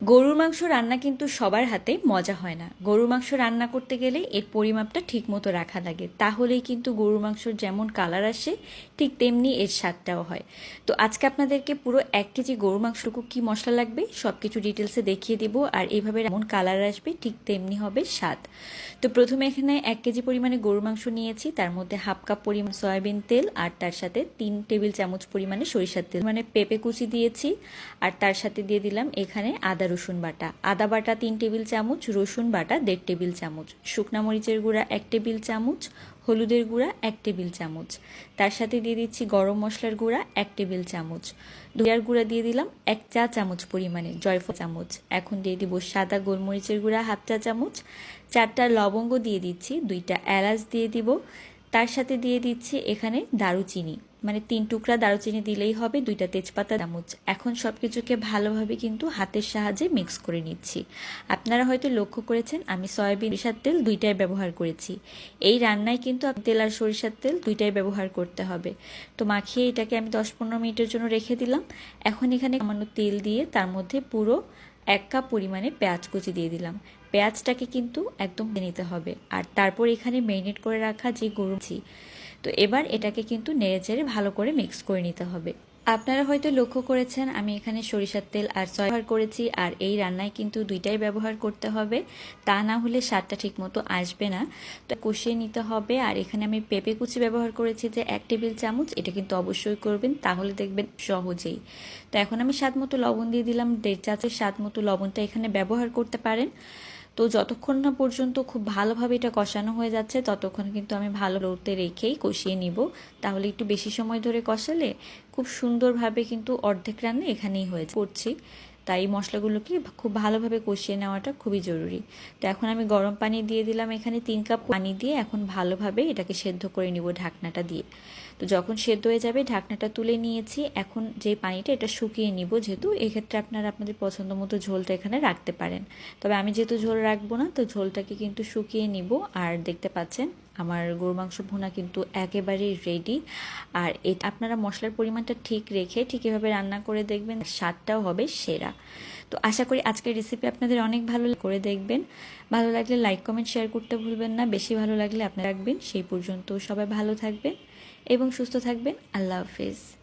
গরুর মাংস রান্না কিন্তু সবার হাতে মজা হয় না। গরুর মাংস রান্না করতে গেলে এর পরিমাপটা ঠিক মতো রাখা লাগে, তাহলেই কিন্তু গরুর মাংসর যেমন কালার আসে ঠিক তেমনি এর স্বাদটাও হয়। তো আজকে আপনাদেরকে পুরো 1 কেজি গরুর মাংসটুকু কী মশলা লাগবে সব কিছু ডিটেলসে দেখিয়ে দিব, আর এইভাবে যেমন কালার আসবে ঠিক তেমনি হবে স্বাদ। তো প্রথমে এখানে 1 কেজি পরিমাণে গরুর মাংস নিয়েছি, তার মধ্যে হাফ কাপ পরিমাণ সয়াবিন তেল আর তার সাথে 3 টেবিল চামচ পরিমাণে সরিষার তেল মানে পেঁপে কুচি দিয়েছি, আর তার সাথে দিয়ে দিলাম এখানে আদা রসুন বাটা। আদা বাটা 3 টেবিল চামচ, রসুন বাটা 1.5 টেবিল চামচ, শুকনা মরিচের গুঁড়া 1 টেবিল চামচ, হলুদের গুঁড়া 1 টেবিল চামচ, তার সাথে দিয়ে দিচ্ছি গরম মশলার গুঁড়া 1 টেবিল চামচ, ধনিয়ার গুঁড়া দিয়ে দিলাম 1 চা চামচ পরিমাণে, জয়ফল চামচ। এখন দিয়ে দিব সাদা গোলমরিচের গুঁড়া হাফ চা চামচ, 4টা লবঙ্গ দিয়ে দিচ্ছি, 2টা এলাচ দিয়ে দিব, তার সাথে দিয়ে দিচ্ছি এখানে দারুচিনি মানে 3 টুকরা দারুচিনি দিলেই হবে, 2টা তেজপাতা চামচ। এখন সব কিছুকে ভালোভাবে কিন্তু হাতের সাহায্যে মিক্স করে নিচ্ছি। আপনারা হয়তো লক্ষ্য করেছেন আমি সয়াবিন সরিষার তেল 2টাই ব্যবহার করেছি। এই রান্নায় কিন্তু তেল আর সরিষার তেল 2টাই ব্যবহার করতে হবে। তো মাখিয়ে এটাকে আমি 10-15 মিনিটের জন্য রেখে দিলাম। এখন এখানে সামান্য তেল দিয়ে তার মধ্যে পুরো 1 কাপ পরিমাণে পেঁয়াজ কুচি দিয়ে দিলাম। পেঁয়াজটাকে কিন্তু একদম নিতে হবে, আর তারপর এখানে ম্যারিনেট করে রাখা যে গরু, তো এবার এটাকে কিন্তু নেড়েচেড়ে ভালো করে মিক্স করে নিতে হবে। আপনারা হয়তো লক্ষ্য করেছেন আমি এখানে সরিষার তেল আর সয়া ব্যবহার করেছি, আর এই রান্নায় কিন্তু 2টাই ব্যবহার করতে হবে, তা না হলে স্বাদটা ঠিক মতো আসবে না। তো কষিয়ে নিতে হবে। আর এখানে আমি পেঁপে কুচি ব্যবহার করেছি যে 1 টেবিল চামচ, এটা কিন্তু অবশ্যই করবেন, তাহলে দেখবেন সহজেই। তো এখন আমি স্বাদ মতো লবণ দিয়ে দিলাম, 1.5 চামচের স্বাদ মতো লবণটা এখানে ব্যবহার করতে পারেন। তো যতক্ষণ না পর্যন্ত খুব ভালোভাবে এটা কষানো হয়ে যাচ্ছে ততক্ষণ কিন্তু আমি ভালো লোতে রেখেই কষিয়ে নিব। তাহলে একটু বেশি সময় ধরে কষালে খুব সুন্দরভাবে কিন্তু অর্ধেক রান্না এখানেই হয়ে করছি। তাই মশলাগুলোকে খুব ভালোভাবে কষিয়ে নেওয়াটা খুবই জরুরি। তো এখন আমি গরম পানি দিয়ে দিলাম, এখানে 3 কাপ পানি দিয়ে এখন ভালোভাবে এটাকে সেদ্ধ করে নিব ঢাকনাটা দিয়ে। তো যখন সেদ্ধ হয়ে যাবে ঢাকনাটা তুলে নিয়েছি। এখন যে পানিটা এটা শুকিয়ে নিব, যেহেতু এক্ষেত্রে আপনারা আপনাদের পছন্দ মতো ঝোলটা এখানে রাখতে পারেন। তবে আমি যেহেতু ঝোল রাখবো না, তো ঝোলটাকে কিন্তু শুকিয়ে নিব। আর দেখতে পাচ্ছেন আমার গরু মাংস ভুনা কিন্তু একেবারেই রেডি। আর আপনারা মশলার পরিমাণটা ঠিক রেখে ঠিক এভাবে রান্না করে দেখবেন, স্বাদটাও হবে সেরা। তো আশা করি আজকের রেসিপি আপনাদের অনেক ভালো করে দেখবেন। ভালো লাগলে লাইক কমেন্ট শেয়ার করতে ভুলবেন না। বেশি ভালো লাগলে আপনারা রাখবেন। সেই পর্যন্ত সবাই ভালো থাকবেন এবং সুস্থ থাকবেন। আল্লাহ হাফেজ।